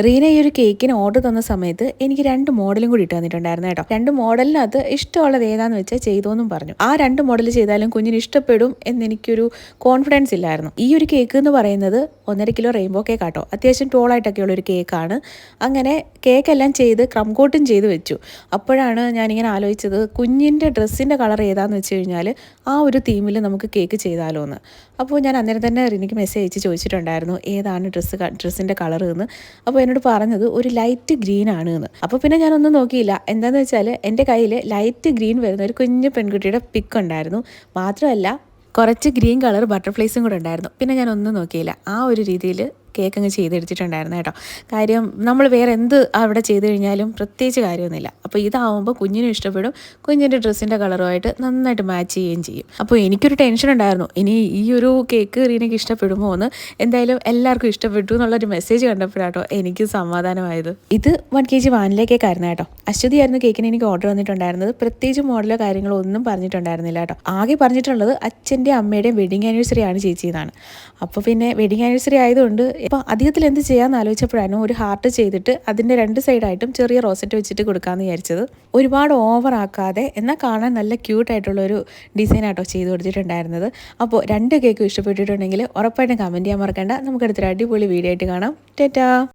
റീന ഈ ഒരു കേക്കിന് ഓർഡർ തന്ന സമയത്ത് എനിക്ക് 2 മോഡലും കൂടി ഇട്ട് തന്നിട്ടുണ്ടായിരുന്നു കേട്ടോ. 2 മോഡലിനകത്ത് ഇഷ്ടമുള്ളത് ഏതാന്ന് വെച്ചാൽ ചെയ്തോന്നും പറഞ്ഞു. ആ 2 മോഡൽ ചെയ്താലും കുഞ്ഞിന് ഇഷ്ടപ്പെടും എന്നെനിക്കൊരു കോൺഫിഡൻസ് ഇല്ലായിരുന്നു. ഈ ഒരു കേക്ക് എന്ന് പറയുന്നത് 1.5 കിലോ റെയിൻബോ കേക്ക് ആട്ടോ. അത്യാവശ്യം ടോളായിട്ടൊക്കെയുള്ള ഒരു കേക്കാണ്. അങ്ങനെ കേക്കെല്ലാം ചെയ്ത് ക്രം കോട്ടും ചെയ്ത് വെച്ചു. അപ്പോഴാണ് ഞാനിങ്ങനെ ആലോചിച്ചത് കുഞ്ഞിൻ്റെ ഡ്രസ്സിൻ്റെ കളർ ഏതാന്ന് വെച്ച് കഴിഞ്ഞാൽ ആ ഒരു തീമിൽ നമുക്ക് കേക്ക് ചെയ്താലോ എന്ന്. അപ്പോൾ ഞാൻ അന്നേരം തന്നെ റീനയ്ക്ക് മെസ്സേജ് അയച്ച് ചോദിച്ചിട്ടുണ്ടായിരുന്നു ഏതാണ് ഡ്രസ്സിൻ്റെ കളർ എന്ന്. അപ്പോൾ എന്നോട് പറഞ്ഞത് ഒരു ലൈറ്റ് ഗ്രീൻ ആണ് എന്ന്. അപ്പോൾ പിന്നെ ഞാനൊന്നും നോക്കിയില്ല. എന്താണെന്ന് വെച്ചാൽ എൻ്റെ കയ്യിൽ ലൈറ്റ് ഗ്രീൻ വരുന്ന ഒരു കുഞ്ഞു പെൺകുട്ടിയുടെ പിക്ക് ഉണ്ടായിരുന്നു. മാത്രമല്ല കുറച്ച് ഗ്രീൻ കളർ ബട്ടർഫ്ലൈസും കൂടെ ഉണ്ടായിരുന്നു. പിന്നെ ഞാനൊന്നും നോക്കിയില്ല. ആ ഒരു രീതിയിൽ കേക്ക് അങ്ങ് ചെയ്തെടുത്തിട്ടുണ്ടായിരുന്നു കേട്ടോ. കാര്യം നമ്മൾ വേറെ എന്ത് അവിടെ ചെയ്ത് കഴിഞ്ഞാലും പ്രത്യേകിച്ച് കാര്യമൊന്നുമില്ല. അപ്പോൾ ഇതാവുമ്പോൾ കുഞ്ഞിനും ഇഷ്ടപ്പെടും, കുഞ്ഞിൻ്റെ ഡ്രസ്സിൻ്റെ കളറുമായിട്ട് നന്നായിട്ട് മാച്ച് ചെയ്യുകയും ചെയ്യും. അപ്പോൾ എനിക്കൊരു ടെൻഷൻ ഉണ്ടായിരുന്നു, ഇനി ഈ ഒരു കേക്ക് റീനയ്ക്ക് ഇഷ്ടപ്പെടുമോ എന്ന്. എന്തായാലും എല്ലാവർക്കും ഇഷ്ടപ്പെട്ടു എന്നുള്ളൊരു മെസ്സേജ് കണ്ടപ്പോഴാട്ടോ എനിക്ക് സമാധാനമായത്. ഇത് 1 kg വാനില കേക്കായിരുന്നു കേട്ടോ. അശ്വതിയായിരുന്നു കേക്കിന് എനിക്ക് ഓർഡർ വന്നിട്ടുണ്ടായിരുന്നത്. പ്രത്യേകിച്ച് മോഡലോ കാര്യങ്ങളോ ഒന്നും പറഞ്ഞിട്ടുണ്ടായിരുന്നില്ല കേട്ടോ. ആകെ പറഞ്ഞിട്ടുള്ളത് അച്ഛൻ്റെയും അമ്മയുടെയും വെഡിങ് ആനിവേഴ്സറി ആണ് ചേച്ചി എന്നാണ്. അപ്പോൾ പിന്നെ വെഡിങ് ആനിവേഴ്സറി ആയതുകൊണ്ട് ഇപ്പോൾ അധികത്തിൽ എന്ത് ചെയ്യാമെന്ന് ആലോചിച്ചപ്പോഴാണ് ഒരു ഹാർട്ട് ചെയ്തിട്ട് അതിൻ്റെ 2 സൈഡായിട്ടും ചെറിയ റോസറ്റ് വെച്ചിട്ട് കൊടുക്കാമെന്ന് വിചാരിച്ചത്. ഒരുപാട് ഓവർ ആക്കാതെ എന്നാൽ കാണാൻ നല്ല ക്യൂട്ടായിട്ടുള്ളൊരു ഡിസൈനാട്ടോ ചെയ്ത് കൊടുത്തിട്ടുണ്ടായിരുന്നത്. അപ്പോൾ 2 കേക്കും ഇഷ്ടപ്പെട്ടിട്ടുണ്ടെങ്കിൽ ഉറപ്പായിട്ടും കമൻറ്റ് ചെയ്യാൻ മറക്കണ്ട. നമുക്കടുത്തൊരു അടിപൊളി വീഡിയോ ആയിട്ട് കാണാം. ടാറ്റാ.